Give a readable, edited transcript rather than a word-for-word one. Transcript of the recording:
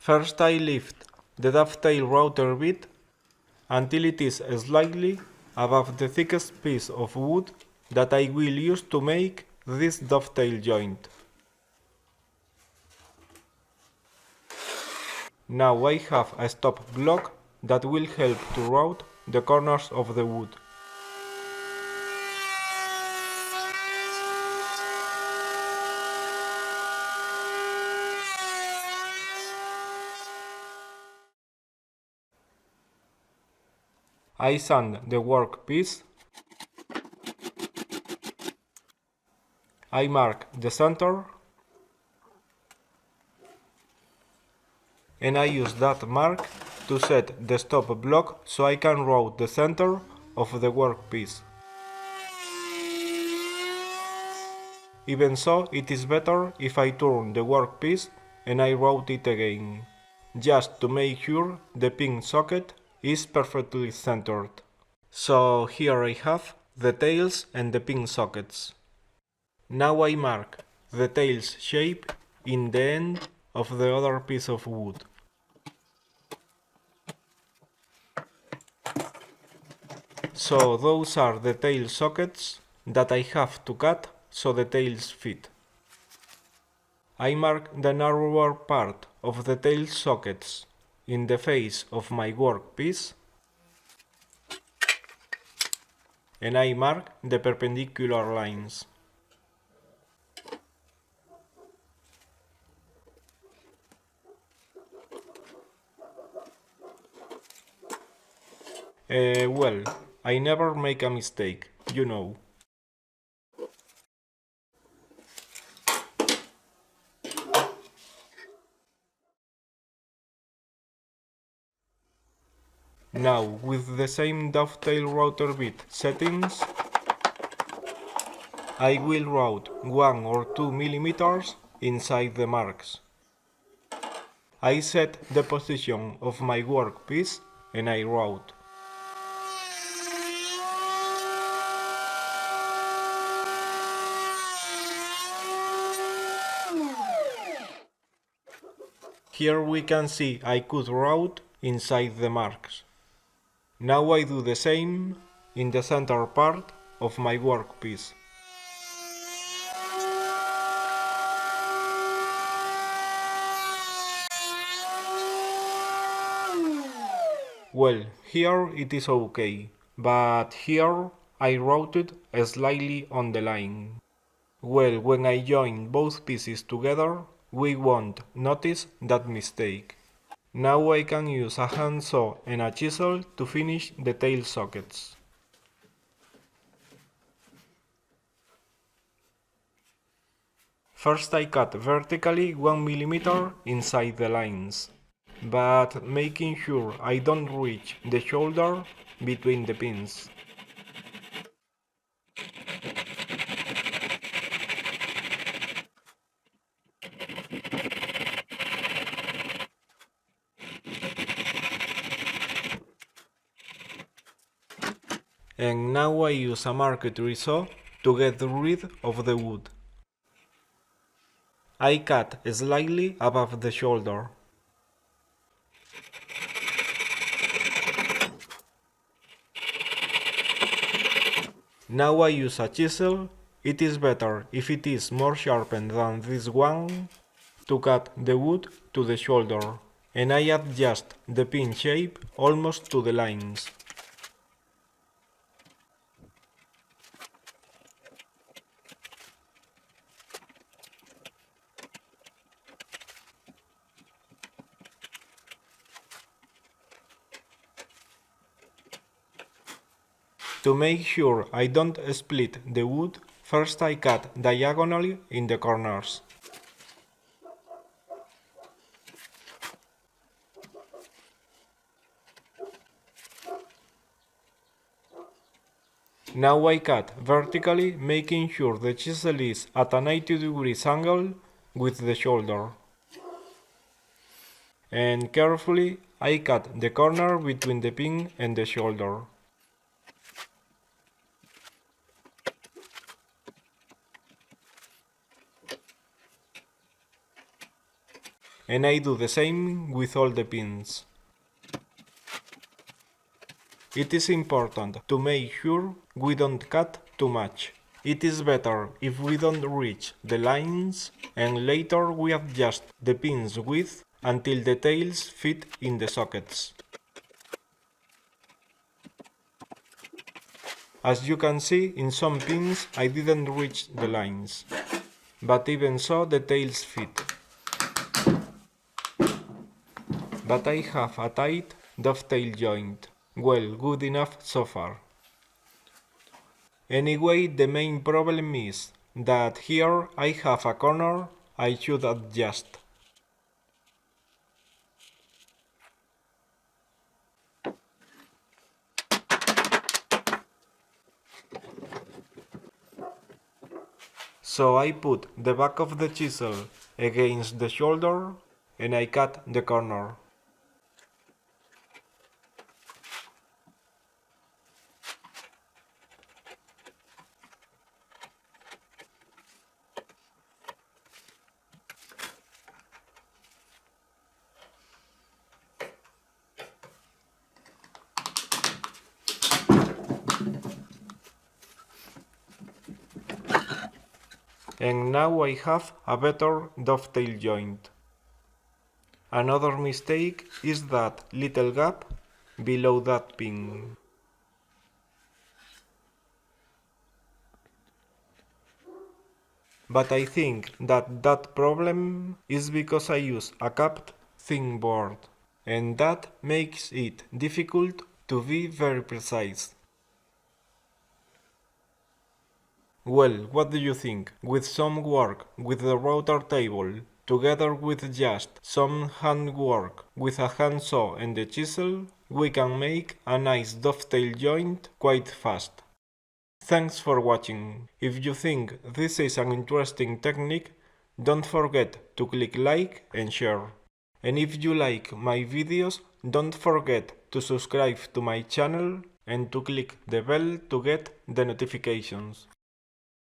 First I lift the dovetail router bit until it is slightly above the thickest piece of wood that I will use to make this dovetail joint. Now I have a stop block that will help to route the corners of the wood. I sand the workpiece. I mark the center, and I use that mark to set the stop block so I can route the center of the workpiece. Even so, it is better if I turn the workpiece and I route it again, just to make sure the pin socket is perfectly centered. So here I have the tails and the pin sockets. Now I mark the tails shape in the end of the other piece of wood. So those are the tail sockets that I have to cut so the tails fit. I mark the narrower part of the tail sockets in the face of my workpiece, and I mark the perpendicular lines. Well, I never make a mistake, you know. Now, with the same dovetail router bit settings, I will route 1 or 2 millimeters inside the marks. I set the position of my workpiece and I route. Here we can see I could route inside the marks. Now I do the same in the center part of my workpiece. Well, here it is okay, but here I routed slightly on the line. Well, when I join both pieces together, we won't notice that mistake. Now I can use a handsaw and a chisel to finish the tail sockets. First I cut vertically 1 millimeter inside the lines, but making sure I don't reach the shoulder between the pins. And now I use a marquetry saw to get rid of the wood. I cut slightly above the shoulder. Now I use a chisel. It is better if it is more sharpened than this one to cut the wood to the shoulder, and I adjust the pin shape almost to the lines. To make sure I don't split the wood, first I cut diagonally in the corners. Now I cut vertically, making sure the chisel is at a 90 degrees angle with the shoulder. And carefully I cut the corner between the pin and the shoulder. and I do the same with all the pins. It is important to make sure we don't cut too much. It is better if we don't reach the lines and later we adjust the pins width until the tails fit in the sockets. As you can see, in some pins I didn't reach the lines, but even so the tails fit. But I have a tight dovetail joint. Well, good enough so far. Anyway, the main problem is that here I have a corner I should adjust. So I put the back of the chisel against the shoulder and I cut the corner. And now I have a better dovetail joint. Another mistake is that little gap below that pin. But I think that problem is because I use a capped thin board, and that makes it difficult to be very precise. Well, what do you think? With some work with the router table, together with just some handwork with a handsaw and a chisel, we can make a nice dovetail joint quite fast. Thanks for watching. If you think this is an interesting technique, don't forget to click like and share. And if you like my videos, don't forget to subscribe to my channel and to click the bell to get the notifications.